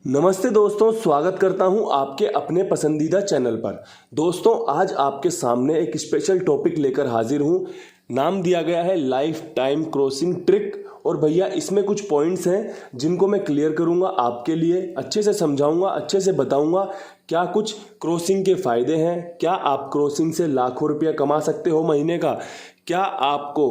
नमस्ते दोस्तों, स्वागत करता हूं आपके अपने पसंदीदा चैनल पर। दोस्तों, आज आपके सामने एक स्पेशल टॉपिक लेकर हाजिर हूं। नाम दिया गया है लाइफ टाइम क्रॉसिंग ट्रिक। और भैया इसमें कुछ पॉइंट्स हैं जिनको मैं क्लियर करूंगा आपके लिए, अच्छे से समझाऊंगा, अच्छे से बताऊंगा क्या कुछ क्रॉसिंग के फ़ायदे हैं, क्या आप क्रॉसिंग से लाखों रुपया कमा सकते हो महीने का, क्या आपको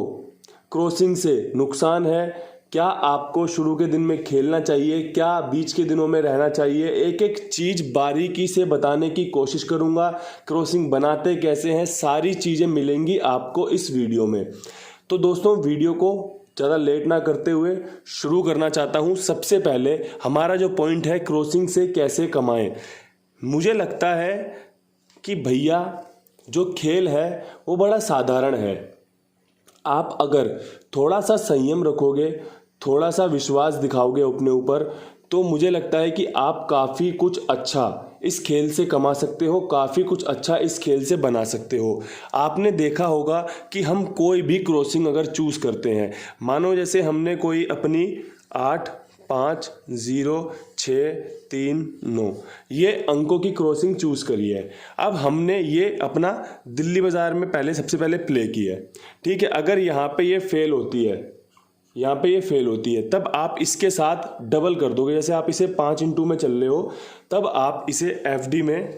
क्रॉसिंग से नुकसान है, क्या आपको शुरू के दिन में खेलना चाहिए, क्या बीच के दिनों में रहना चाहिए। एक एक चीज़ बारीकी से बताने की कोशिश करूंगा। क्रॉसिंग बनाते कैसे हैं, सारी चीज़ें मिलेंगी आपको इस वीडियो में। तो दोस्तों, वीडियो को ज़्यादा लेट ना करते हुए शुरू करना चाहता हूं। सबसे पहले हमारा जो पॉइंट है, क्रॉसिंग से कैसे कमाएं। मुझे लगता है कि भैया जो खेल है वो बड़ा साधारण है। आप अगर थोड़ा सा संयम रखोगे, थोड़ा सा विश्वास दिखाओगे अपने ऊपर, तो मुझे लगता है कि आप काफ़ी कुछ अच्छा इस खेल से कमा सकते हो, काफ़ी कुछ अच्छा इस खेल से बना सकते हो। आपने देखा होगा कि हम कोई भी क्रॉसिंग अगर चूज़ करते हैं, मानो जैसे हमने कोई अपनी 8 5 0 6 3 9 ये अंकों की क्रॉसिंग चूज़ करी है। अब हमने ये अपना दिल्ली बाज़ार में सबसे पहले प्ले किया है, ठीक है। अगर यहाँ पे ये फेल होती है, यहाँ पे ये फेल होती है, तब आप इसके साथ डबल कर दोगे। जैसे आप इसे 5 इंटू में चल रहे हो, तब आप इसे एफडी में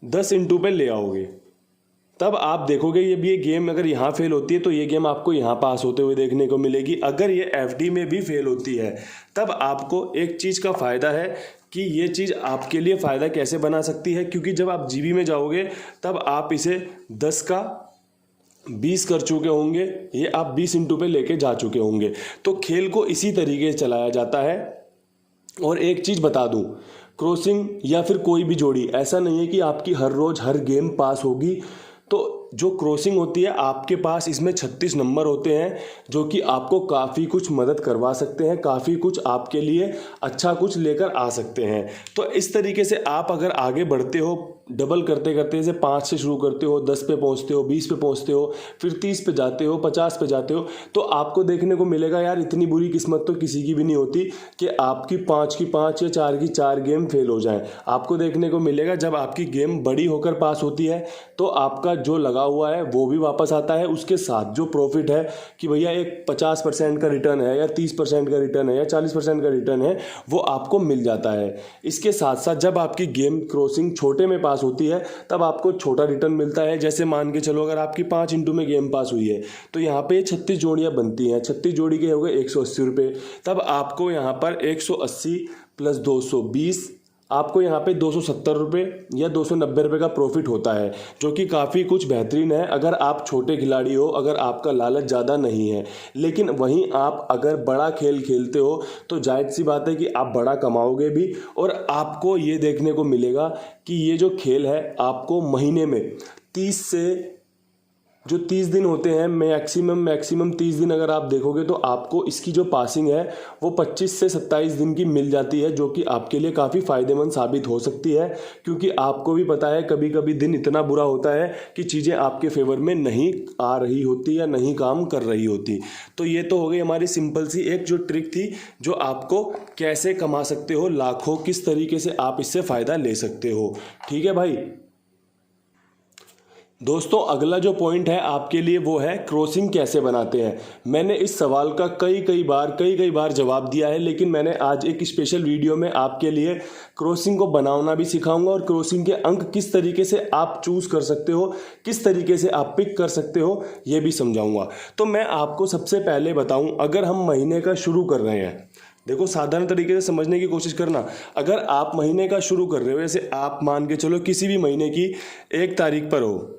10 इंटू पे ले आओगे। तब आप देखोगे ये गेम अगर यहाँ फेल होती है तो ये गेम आपको यहाँ पास होते हुए देखने को मिलेगी। अगर ये एफडी में भी फेल होती है, तब आपको एक चीज़ का फ़ायदा है कि ये चीज़ आपके लिए फ़ायदा कैसे बना सकती है, क्योंकि जब आप जीबी में जाओगे तब आप इसे 10 का 20 कर चुके होंगे, ये आप 20 इंटू पे लेके जा चुके होंगे। तो खेल को इसी तरीके से चलाया जाता है। और एक चीज़ बता दूं, क्रॉसिंग या फिर कोई भी जोड़ी ऐसा नहीं है कि आपकी हर रोज़ हर गेम पास होगी। तो जो क्रॉसिंग होती है आपके पास, इसमें 36 नंबर होते हैं जो कि आपको काफ़ी कुछ मदद करवा सकते हैं, काफ़ी कुछ आपके लिए अच्छा कुछ लेकर आ सकते हैं। तो इस तरीके से आप अगर आगे बढ़ते हो, डबल करते करते, जैसे 5 से शुरू करते हो, 10 पे पहुंचते हो, 20 पे पहुंचते हो, फिर 30 पे जाते हो, 50 पे जाते हो, तो आपको देखने को मिलेगा यार इतनी बुरी किस्मत तो किसी की भी नहीं होती कि आपकी 5 की 5 या 4 की 4 गेम फेल हो जाएं। आपको देखने को मिलेगा जब आपकी गेम बड़ी होकर पास होती है तो आपका जो लगा हुआ है वो भी वापस आता है, उसके साथ जो प्रॉफिट है कि भैया एक 50% का रिटर्न है या 30% का रिटर्न है या 40% का रिटर्न है, वो आपको मिल जाता है। इसके साथ साथ जब आपकी गेम क्रॉसिंग छोटे में पास होती है तब आपको छोटा रिटर्न मिलता है। जैसे मान के चलो अगर आपकी 5 इंटू में गेम पास हुई है तो यहाँ पे 36 जोड़ियाँ बनती हैं, 36 जोड़ी के हो गए 180 रुपये। तब आपको यहाँ पर 180 प्लस 220, आपको यहाँ पे 270 रुपये या 290 रुपये का प्रॉफिट होता है, जो कि काफ़ी कुछ बेहतरीन है अगर आप छोटे खिलाड़ी हो, अगर आपका लालच ज़्यादा नहीं है। लेकिन वहीं आप अगर बड़ा खेल खेलते हो तो जाहिर सी बात है कि आप बड़ा कमाओगे भी, और आपको ये देखने को मिलेगा कि ये जो खेल है आपको महीने में 30 दिन होते हैं, मैक्सिमम 30 दिन अगर आप देखोगे तो आपको इसकी जो पासिंग है वो 25 से 27 दिन की मिल जाती है, जो कि आपके लिए काफ़ी फ़ायदेमंद साबित हो सकती है। क्योंकि आपको भी पता है कभी कभी दिन इतना बुरा होता है कि चीज़ें आपके फेवर में नहीं आ रही होती या नहीं काम कर रही होती। तो ये तो हो गई हमारी सिंपल सी एक जो ट्रिक थी, जो आपको कैसे कमा सकते हो लाखों, किस तरीके से आप इससे फ़ायदा ले सकते हो। ठीक है भाई। दोस्तों, अगला जो पॉइंट है आपके लिए वो है क्रॉसिंग कैसे बनाते हैं। मैंने इस सवाल का कई बार जवाब दिया है, लेकिन मैंने आज एक स्पेशल वीडियो में आपके लिए क्रॉसिंग को बनाना भी सिखाऊंगा और क्रॉसिंग के अंक किस तरीके से आप चूज़ कर सकते हो, किस तरीके से आप पिक कर सकते हो, ये भी समझाऊंगा। तो मैं आपको सबसे पहले बताऊं, अगर हम महीने का शुरू कर रहे हैं, देखो साधारण तरीके से समझने की कोशिश करना। अगर आप महीने का शुरू कर रहे हो, जैसे आप मान के चलो किसी भी महीने की 1 तारीख पर हो,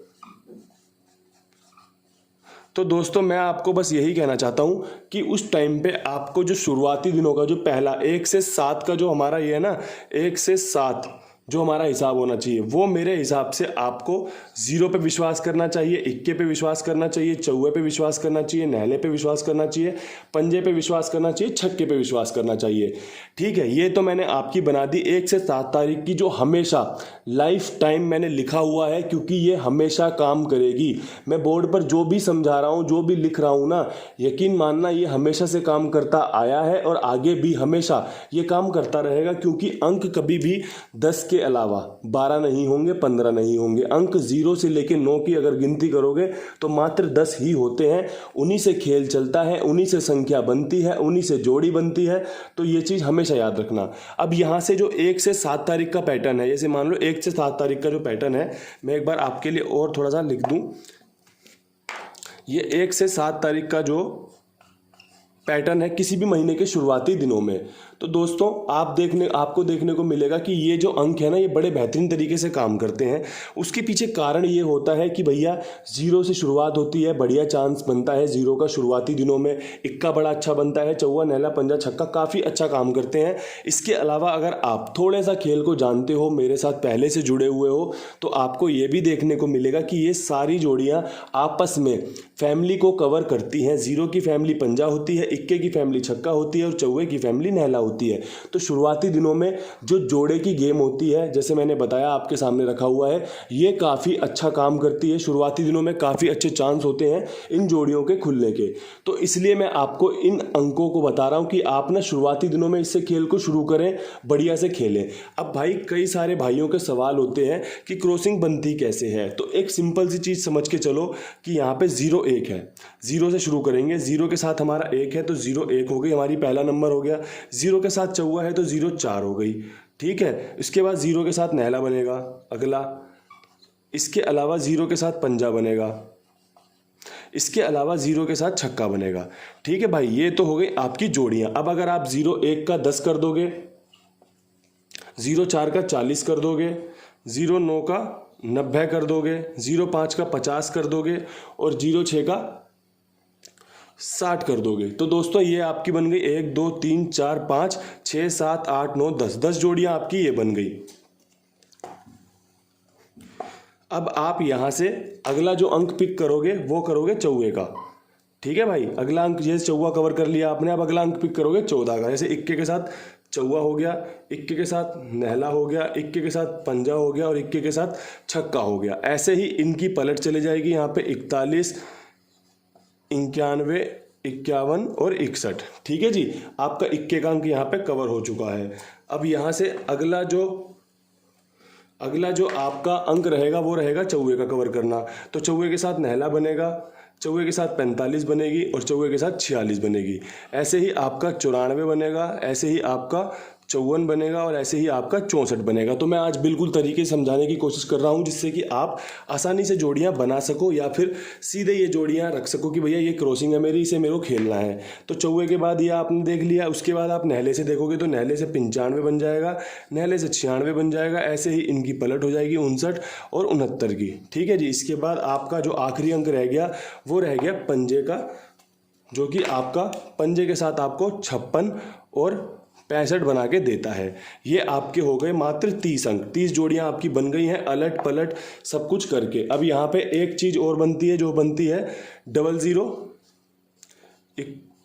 तो दोस्तों मैं आपको बस यही कहना चाहता हूँ कि उस टाइम पे आपको जो शुरुआती दिनों का जो पहला 1 से 7 का जो हमारा ये है ना, 1 से 7 जो हमारा हिसाब होना चाहिए वो मेरे हिसाब से आपको 0 पे विश्वास करना चाहिए, इक्के पे विश्वास करना चाहिए, चौवे पे विश्वास करना चाहिए, नहले पे विश्वास करना चाहिए, पंजे पे विश्वास करना चाहिए, छक्के पे विश्वास करना चाहिए। ठीक है, ये तो मैंने आपकी बना दी 1 से 7 तारीख की, जो हमेशा लाइफ टाइम मैंने लिखा हुआ है, क्योंकि ये हमेशा काम करेगी। मैं बोर्ड पर जो भी समझा रहा हूँ, जो भी लिख रहा हूँ ना, यकीन मानना ये हमेशा से काम करता आया है और आगे भी हमेशा ये काम करता रहेगा, क्योंकि अंक कभी भी 10 के अलावा 12 नहीं होंगे, 15 नहीं होंगे। अंक 0 से लेकर 9 की अगर गिनती करोगे तो मात्र 10 ही होते हैं। उन्हीं से खेल चलता है, उन्हीं से संख्या बनती है, उन्हीं से जोड़ी बनती है। तो ये चीज़ हमेशा याद रखना। अब यहाँ से जो 1 से 7 तारीख का पैटर्न है, जैसे मान लो 1 से 7 तारीख का जो पैटर्न है, मैं एक बार आपके लिए और थोड़ा सा लिख दूं। ये 1 से 7 तारीख का जो पैटर्न है किसी भी महीने के शुरुआती दिनों में, तो दोस्तों आपको देखने को मिलेगा कि ये जो अंक है ना, ये बड़े बेहतरीन तरीके से काम करते हैं। उसके पीछे कारण ये होता है कि भैया 0 से शुरुआत होती है, बढ़िया चांस बनता है 0 का शुरुआती दिनों में, इक्का बड़ा अच्छा बनता है, चौवा नहला पंजा छक्का काफ़ी अच्छा काम करते हैं। इसके अलावा अगर आप थोड़ा सा खेल को जानते हो, मेरे साथ पहले से जुड़े हुए हो, तो आपको ये भी देखने को मिलेगा कि ये सारी जोड़ियाँ आपस में फैमिली को कवर करती हैं। 0 की फैमिली पंजा होती है, इक्के की फैमिली छक्का होती है और चौवे की फैमिली नहला होती है। तो शुरुआती दिनों में जो जोड़े की गेम होती है, जैसे मैंने बताया आपके सामने रखा हुआ है, ये काफ़ी अच्छा काम करती है। शुरुआती दिनों में काफ़ी अच्छे चांस होते हैं इन जोड़ियों के खुलने के। तो इसलिए मैं आपको इन अंकों को बता रहा हूं कि आप ना शुरुआती दिनों में इससे खेल को शुरू करें, बढ़िया से खेलें। अब भाई कई सारे भाइयों के सवाल होते हैं कि क्रॉसिंग बनती कैसे है, तो एक सिंपल सी चीज़ समझ के चलो कि यहाँ पे 0 1 है, 0 से शुरू करेंगे, 0 के साथ हमारा 1 है तो 0 1 हो गई, हमारी पहला नंबर हो गया। 0 के साथ चौवा है तो 0 4 हो गई। ठीक है, इसके बाद 0 के साथ नहला बनेगा अगला, इसके अलावा 0 के साथ पंजा बनेगा, इसके अलावा 0 के साथ छक्का बनेगा। ठीक है भाई, ये तो हो गई आपकी जोड़ियां। अब अगर आप 0 1 का 10 कर दोगे, 0 4 का 40 कर दोगे, 0 9 का 90 कर दोगे, 0 5 का 50 कर दोगे और 0 6 का 60 कर दोगे, तो दोस्तों ये आपकी बन गई 1 2 3 4 5 6 7 8 9 10 10 जोड़ियां आपकी ये बन गई। अब आप यहां से अगला जो अंक पिक करोगे वो करोगे चौवे का। ठीक है भाई, अगला अंक जैसे चौवा कवर कर लिया आपने, अब अगला अंक पिक करोगे 14 का। जैसे इक्के के साथ चौवा हो गया, इक्के के साथ नहला हो गया, इक्के के साथ पंजा हो गया और इक्के के साथ छक्का हो गया। ऐसे ही इनकी पलट चले जाएगी, यहाँ पे 41 91 51 और 61। ठीक है जी, आपका इक्के का अंक यहाँ पे कवर हो चुका है। अब यहाँ से अगला जो आपका अंक रहेगा वो रहेगा चौवे का कवर करना। तो चौवे के साथ नहला बनेगा, चौवे के साथ 45 बनेगी और चौवे के साथ 46 बनेगी। ऐसे ही आपका 94 बनेगा, ऐसे ही आपका 54 बनेगा और ऐसे ही आपका 64 बनेगा। तो मैं आज बिल्कुल तरीके से समझाने की कोशिश कर रहा हूँ जिससे कि आप आसानी से जोड़ियाँ बना सको या फिर सीधे ये जोड़ियाँ रख सको कि भैया ये क्रॉसिंग है मेरी, इसे मेरे को खेलना है। तो चौवे के बाद ये आपने देख लिया, उसके बाद आप नहले से देखोगे तो नहले से 95 बन जाएगा, नहले से 96 बन जाएगा। ऐसे ही इनकी पलट हो जाएगी 59 और 69 की। ठीक है जी, इसके बाद आपका जो आखिरी अंक रह गया वो रह गया पंजे का, जो कि आपका पंजे के साथ आपको 56 और 65 बना के देता है। ये आपके हो गए मात्र 30 अंक। 30 जोड़ियां आपकी बन गई हैं अलट पलट सब कुछ करके। अब यहाँ पे एक चीज़ और बनती है, जो बनती है 00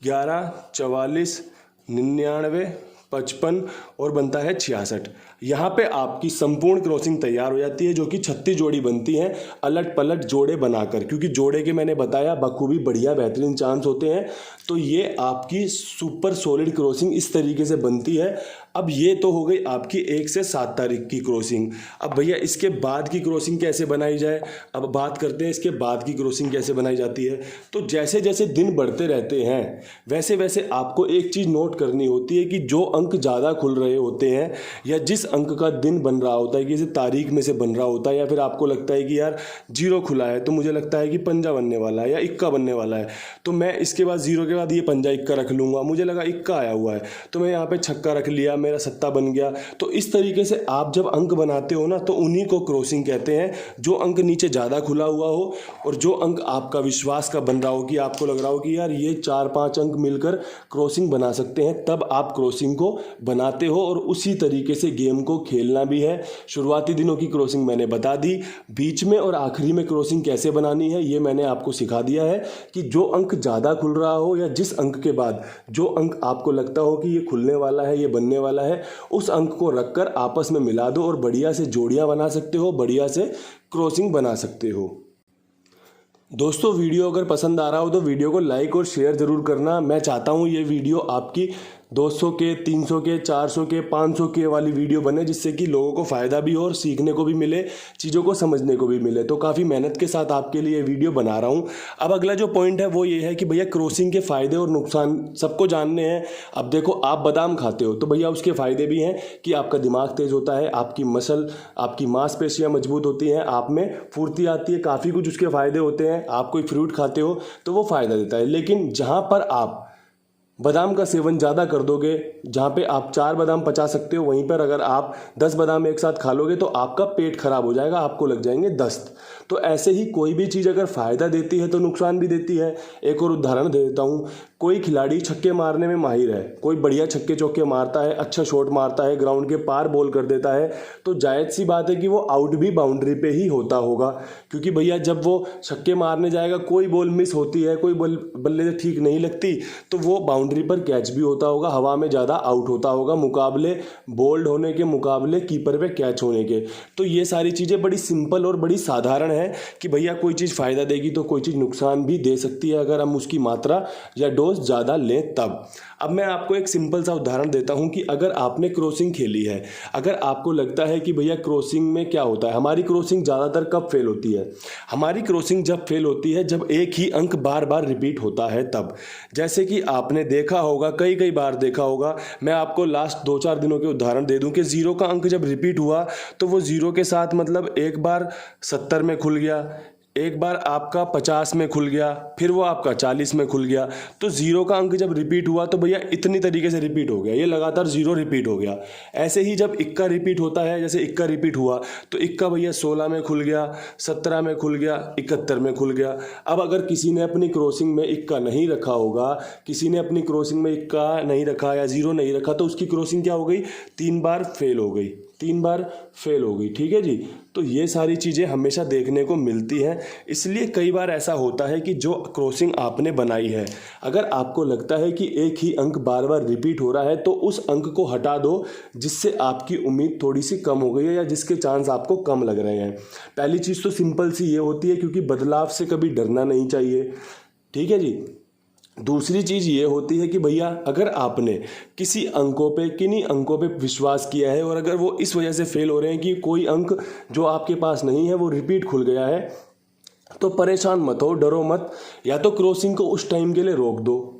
11 44 99 55 और बनता है 66। यहाँ पे आपकी संपूर्ण क्रॉसिंग तैयार हो जाती है, जो कि 36 जोड़ी बनती हैं अलट पलट जोड़े बनाकर, क्योंकि जोड़े के मैंने बताया बखूबी बढ़िया बेहतरीन चांस होते हैं। तो ये आपकी सुपर सॉलिड क्रॉसिंग इस तरीके से बनती है। अब ये तो हो गई आपकी 1 से 7 तारीख की क्रॉसिंग। अब भैया इसके बाद की क्रॉसिंग कैसे बनाई जाए, अब बात करते हैं इसके बाद की क्रॉसिंग कैसे बनाई जाती है। तो जैसे जैसे दिन बढ़ते रहते हैं वैसे वैसे आपको एक चीज़ नोट करनी होती है कि जो अंक ज़्यादा खुल रहे होते हैं या जिस अंक का दिन बन रहा होता है कि जैसे तारीख में से बन रहा होता है, या फिर आपको लगता है कि यार 0 खुला है तो मुझे लगता है कि पंजा बनने वाला है या इक्का बनने वाला है, तो मैं इसके बाद 0 के बाद ये पंजा इक्का रख लूँगा। मुझे लगा इक्का आया हुआ है तो मैं यहाँ पे छक्का रख लिया, मेरा सत्ता बन गया। तो इस तरीके से आप जब अंक बनाते हो ना तो उन्हीं को क्रॉसिंग कहते हैं। जो अंक नीचे ज़्यादा खुला हुआ हो और जो अंक आपका विश्वास का बन रहा हो कि आपको लग रहा हो कि यार ये 4-5 अंक मिलकर क्रॉसिंग बना सकते हैं, तब आप क्रॉसिंग को बनाते हो। और उसी तरीके से गेम को खेलना भी है। शुरुआती दिनों की क्रॉसिंग मैंने बता दी, बीच में और आखिरी में क्रॉसिंग कैसे बनानी है ये मैंने आपको सिखा दिया है कि जो अंक ज़्यादा खुल रहा हो या जिस अंक के बाद जो अंक आपको लगता हो कि ये खुलने वाला है, ये बनने वाला है, उस अंक को रखकर आपस में मिला दो और बढ़िया से जोड़ियाँ बना सकते हो, बढ़िया से क्रॉसिंग बना सकते हो। दोस्तों वीडियो अगर पसंद आ रहा हो तो वीडियो को लाइक और शेयर ज़रूर करना। मैं चाहता हूँ ये वीडियो आपकी 200 के, 300 के, 400 के, 500 के वाली वीडियो बने, जिससे कि लोगों को फ़ायदा भी हो और सीखने को भी मिले, चीज़ों को समझने को भी मिले। तो काफ़ी मेहनत के साथ आपके लिए वीडियो बना रहा हूँ। अब अगला जो पॉइंट है वो ये है कि भैया क्रॉसिंग के फ़ायदे और नुकसान सबको जानने हैं। अब देखो, आप बादाम खाते हो तो भैया उसके फ़ायदे भी हैं कि आपका दिमाग तेज़ होता है, आपकी मसल, आपकी मांसपेशियाँ मजबूत होती हैं, आप में फुर्ती आती है, काफ़ी कुछ उसके फ़ायदे होते हैं। आप कोई फ्रूट खाते हो तो वो फ़ायदा देता है। लेकिन जहाँ पर आप बादाम का सेवन ज़्यादा कर दोगे, जहाँ पे आप 4 बादाम पचा सकते हो, वहीं पर अगर आप 10 बादाम एक साथ खा लोगे तो आपका पेट खराब हो जाएगा, आपको लग जाएंगे दस्त। तो ऐसे ही कोई भी चीज़ अगर फ़ायदा देती है तो नुकसान भी देती है। एक और उदाहरण दे देता हूँ। कोई खिलाड़ी छक्के मारने में माहिर है, कोई बढ़िया छक्के चौके मारता है, अच्छा शॉट मारता है, ग्राउंड के पार बॉल कर देता है, तो जायज़ सी बात है कि वो आउट भी बाउंड्री पे ही होता होगा। क्योंकि भैया जब वो छक्के मारने जाएगा, कोई बॉल मिस होती है, कोई बल्ले से ठीक नहीं लगती, तो वो बाउंड्री पर कैच भी होता होगा, हवा में ज़्यादा आउट होता होगा, मुकाबले बोल्ड होने के मुकाबले कीपर पे कैच होने के। तो ये सारी चीज़ें बड़ी सिंपल और बड़ी साधारण है कि भैया कोई चीज़ फ़ायदा देगी तो कोई चीज़ नुकसान भी दे सकती है, अगर हम उसकी मात्रा या डोज ज़्यादा लें तब। अब मैं आपको एक सिंपल सा उदाहरण देता हूं कि अगर आपने क्रॉसिंग खेली है, अगर आपको लगता है कि भैया क्रॉसिंग में क्या होता है, हमारी क्रॉसिंग ज़्यादातर कब फेल होती है? हमारी क्रॉसिंग जब फेल होती है जब एक ही अंक बार बार रिपीट होता है तब। जैसे कि आपने देखा होगा, कई बार देखा होगा, मैं आपको लास्ट 2-4 दिनों के उदाहरण दे दूं कि 0 का अंक जब रिपीट हुआ तो वो 0 के साथ मतलब एक बार 70 में खुल गया, एक बार आपका 50 में खुल गया, फिर वो आपका 40 में खुल गया। तो 0 का अंक जब रिपीट हुआ तो भैया इतनी तरीके से रिपीट हो गया, ये लगातार 0 रिपीट हो गया। ऐसे ही जब इक्का रिपीट होता है, जैसे इक्का रिपीट हुआ तो इक्का भैया 16 में खुल गया, 17 में खुल गया, 71 में खुल गया। अब अगर किसी ने अपनी क्रॉसिंग में इक्का नहीं रखा होगा, किसी ने अपनी क्रॉसिंग में इक्का नहीं रखा या 0 नहीं रखा, तो उसकी क्रॉसिंग क्या हो गई? 3 बार फेल हो गई, 3 बार फेल हो गई। ठीक है जी। तो ये सारी चीज़ें हमेशा देखने को मिलती हैं। इसलिए कई बार ऐसा होता है कि जो क्रॉसिंग आपने बनाई है, अगर आपको लगता है कि एक ही अंक बार बार रिपीट हो रहा है तो उस अंक को हटा दो, जिससे आपकी उम्मीद थोड़ी सी कम हो गई है या जिसके चांस आपको कम लग रहे हैं। पहली चीज़ तो सिंपल सी ये होती है क्योंकि बदलाव से कभी डरना नहीं चाहिए। ठीक है जी। दूसरी चीज़ ये होती है कि भैया अगर आपने किन्हीं अंकों पे विश्वास किया है और अगर वो इस वजह से फेल हो रहे हैं कि कोई अंक जो आपके पास नहीं है वो रिपीट खुल गया है, तो परेशान मत हो, डरो मत। या तो क्रॉसिंग को उस टाइम के लिए रोक दो।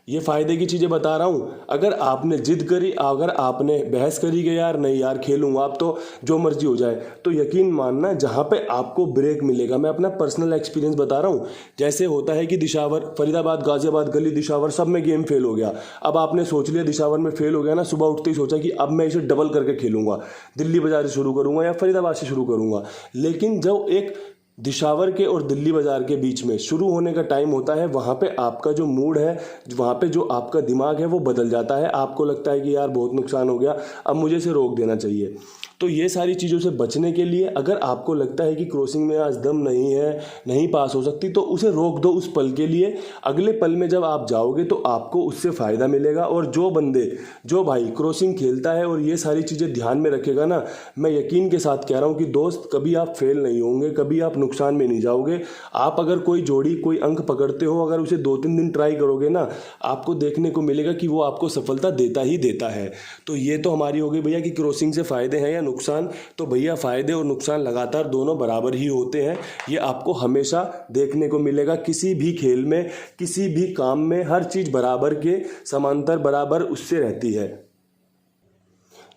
ये फ़ायदे की चीज़ें बता रहा हूँ। अगर आपने जिद करी, अगर आपने बहस करी कि यार नहीं यार खेलूँगा, आप तो जो मर्जी हो जाए, तो यकीन मानना जहाँ पे आपको ब्रेक मिलेगा, मैं अपना पर्सनल एक्सपीरियंस बता रहा हूँ। जैसे होता है कि दिशावर, फरीदाबाद, गाजियाबाद, गली, दिशावर सब में गेम फेल हो गया। अब आपने सोच लिया दिशावर में फेल हो गया ना, सुबह उठते ही सोचा कि अब मैं इसे डबल करके खेलूँगा, दिल्ली बाजार से शुरू करूँगा या फरीदाबाद से शुरू करूँगा। लेकिन जब एक दिशावर के और दिल्ली बाजार के बीच में शुरू होने का टाइम होता है, वहाँ पे आपका जो मूड है, वहाँ पे जो आपका दिमाग है वो बदल जाता है। आपको लगता है कि यार बहुत नुकसान हो गया, अब मुझे इसे रोक देना चाहिए। तो ये सारी चीज़ों से बचने के लिए अगर आपको लगता है कि क्रॉसिंग में आज दम नहीं है, नहीं पास हो सकती, तो उसे रोक दो उस पल के लिए। अगले पल में जब आप जाओगे तो आपको उससे फ़ायदा मिलेगा। और जो भाई क्रॉसिंग खेलता है और ये सारी चीज़ें ध्यान में रखेगा ना, मैं यकीन के साथ कह रहा हूँ कि दोस्त कभी आप फेल नहीं होंगे, कभी आप नुकसान में नहीं जाओगे। आप अगर कोई जोड़ी, कोई अंक पकड़ते हो, अगर उसे 2-3 दिन ट्राई करोगे ना, आपको देखने को मिलेगा कि वो आपको सफलता देता ही देता है। तो ये तो हमारी हो गई भैया कि क्रॉसिंग से फ़ायदे हैं या नुकसान। तो भैया फ़ायदे और नुकसान लगातार दोनों बराबर ही होते हैं। ये आपको हमेशा देखने को मिलेगा किसी भी खेल में, किसी भी काम में, हर चीज़ बराबर के समांतर बराबर उससे रहती है।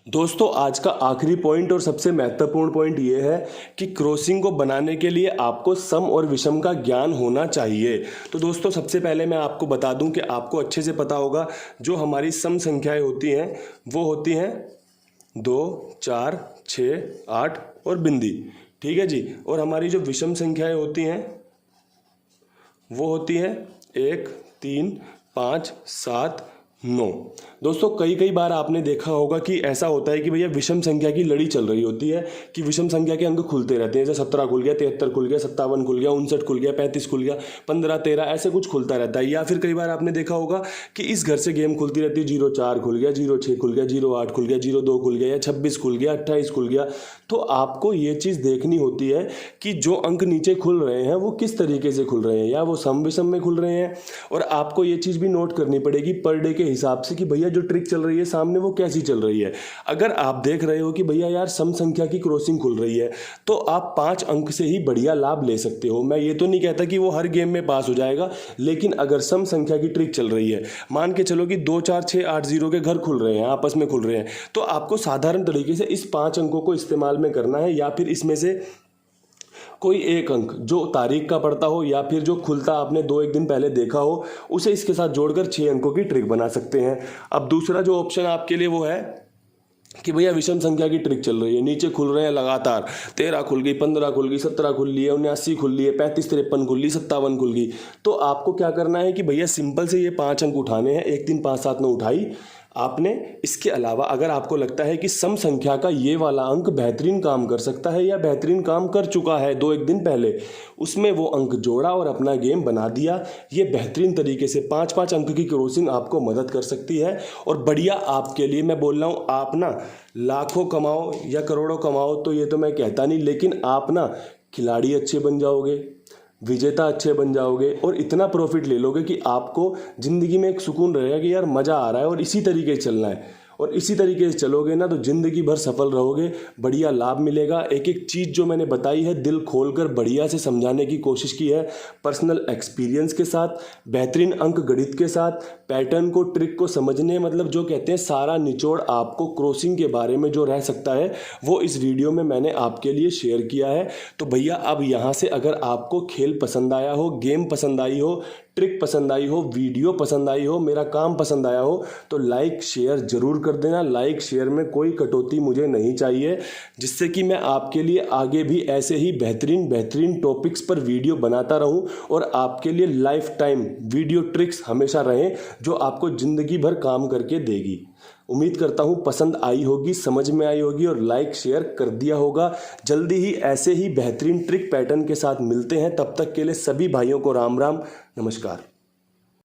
दोस्तों आज का आखिरी पॉइंट और सबसे महत्वपूर्ण पॉइंट ये है कि क्रॉसिंग को बनाने के लिए आपको सम और विषम का ज्ञान होना चाहिए। तो दोस्तों सबसे पहले मैं आपको बता दूं कि आपको अच्छे से पता होगा जो हमारी सम संख्याएं होती हैं वो होती हैं 2, 4, 6, 8 और बिंदी, ठीक है जी। और हमारी जो विषम संख्याएं होती हैं वो होती हैं 1, 3, 5, 7, 9। दोस्तों कई बार आपने देखा होगा कि ऐसा होता है कि भैया विषम संख्या की लड़ी चल रही होती है कि विषम संख्या के अंक खुलते रहते हैं, जैसे 17 खुल गया, 73 खुल गया, 57 खुल गया, 59 खुल गया, 35 खुल गया, 15, 13 ऐसे कुछ खुलता रहता है। या फिर कई बार आपने देखा होगा कि इस घर से गेम खुलती रहती है, 04 खुल गया, 06 खुल गया, 08 खुल गया, 02 खुल गया, या 26 खुल गया, 28 खुल गया। तो आपको ये चीज़ देखनी होती है कि जो अंक नीचे खुल रहे हैं वो किस तरीके से खुल रहे हैं, या वो सम विषम में खुल रहे हैं। और आपको ये चीज़ भी नोट करनी पड़ेगी पर डे के हिसाब से कि भैया जो ट्रिक चल रही है सामने वो कैसी चल रही है। अगर आप देख रहे हो कि भैया यार सम संख्या की क्रॉसिंग खुल रही है तो आप 5 अंक से ही बढ़िया लाभ ले सकते हो। मैं ये तो नहीं कहता कि वो हर गेम में पास हो जाएगा, लेकिन अगर सम संख्या की ट्रिक चल रही है, मान के चलो कि 2, 4, 6, 8, 0 के घर खुल रहे हैं, आपस में खुल रहे हैं, तो आपको साधारण तरीके से इस 5 अंकों को इस्तेमाल में करना है, या फिर इसमें से कोई एक अंक जो तारीख का पड़ता हो या फिर जो खुलता आपने 2-1 दिन पहले देखा हो उसे इसके साथ जोड़कर 6 अंकों की ट्रिक बना सकते हैं। अब दूसरा जो ऑप्शन आपके लिए वो है कि भैया विषम संख्या की ट्रिक चल रही है, नीचे खुल रहे हैं लगातार, 13 खुल गई, 15 खुल गई, 17 खुल ली है, 79 खुल ली है, 35, 53 खुल ली, 57 खुल गई। तो आपको क्या करना है कि भैया सिंपल से ये 5 अंक उठाने हैं। 1, 3, 5, 7, 9 उठाई आपने। इसके अलावा अगर आपको लगता है कि सम संख्या का ये वाला अंक बेहतरीन काम कर सकता है या बेहतरीन काम कर चुका है 2-1 दिन पहले, उसमें वो अंक जोड़ा और अपना गेम बना दिया। ये बेहतरीन तरीके से 5-5 अंक की क्रॉसिंग आपको मदद कर सकती है। और बढ़िया आपके लिए मैं बोल रहा हूँ, आप ना लाखों कमाओ या करोड़ों कमाओ तो ये तो मैं कहता नहीं, लेकिन आप ना खिलाड़ी अच्छे बन जाओगे, विजेता अच्छे बन जाओगे और इतना प्रॉफिट ले लोगे कि आपको ज़िंदगी में एक सुकून रहेगा कि यार मज़ा आ रहा है और इसी तरीके से चलना है। और इसी तरीके से चलोगे ना तो ज़िंदगी भर सफल रहोगे, बढ़िया लाभ मिलेगा। एक एक चीज़ जो मैंने बताई है दिल खोलकर बढ़िया से समझाने की कोशिश की है, पर्सनल एक्सपीरियंस के साथ, बेहतरीन अंक गणित के साथ, पैटर्न को, ट्रिक को समझने, मतलब जो कहते हैं सारा निचोड़ आपको क्रॉसिंग के बारे में जो रह सकता है वो इस वीडियो में मैंने आपके लिए शेयर किया है। तो भैया अब यहाँ से अगर आपको खेल पसंद आया हो, गेम पसंद आई हो, ट्रिक पसंद आई हो, वीडियो पसंद आई हो, मेरा काम पसंद आया हो तो लाइक शेयर जरूर कर देना। लाइक शेयर में कोई कटौती मुझे नहीं चाहिए, जिससे कि मैं आपके लिए आगे भी ऐसे ही बेहतरीन टॉपिक्स पर वीडियो बनाता रहूं और आपके लिए लाइफ टाइम वीडियो ट्रिक्स हमेशा रहें जो आपको ज़िंदगी भर काम करके देगी। उम्मीद करता हूँ पसंद आई होगी, समझ में आई होगी और लाइक शेयर कर दिया होगा। जल्दी ही ऐसे ही बेहतरीन ट्रिक पैटर्न के साथ मिलते हैं। तब तक के लिए सभी भाइयों को राम राम, नमस्कार।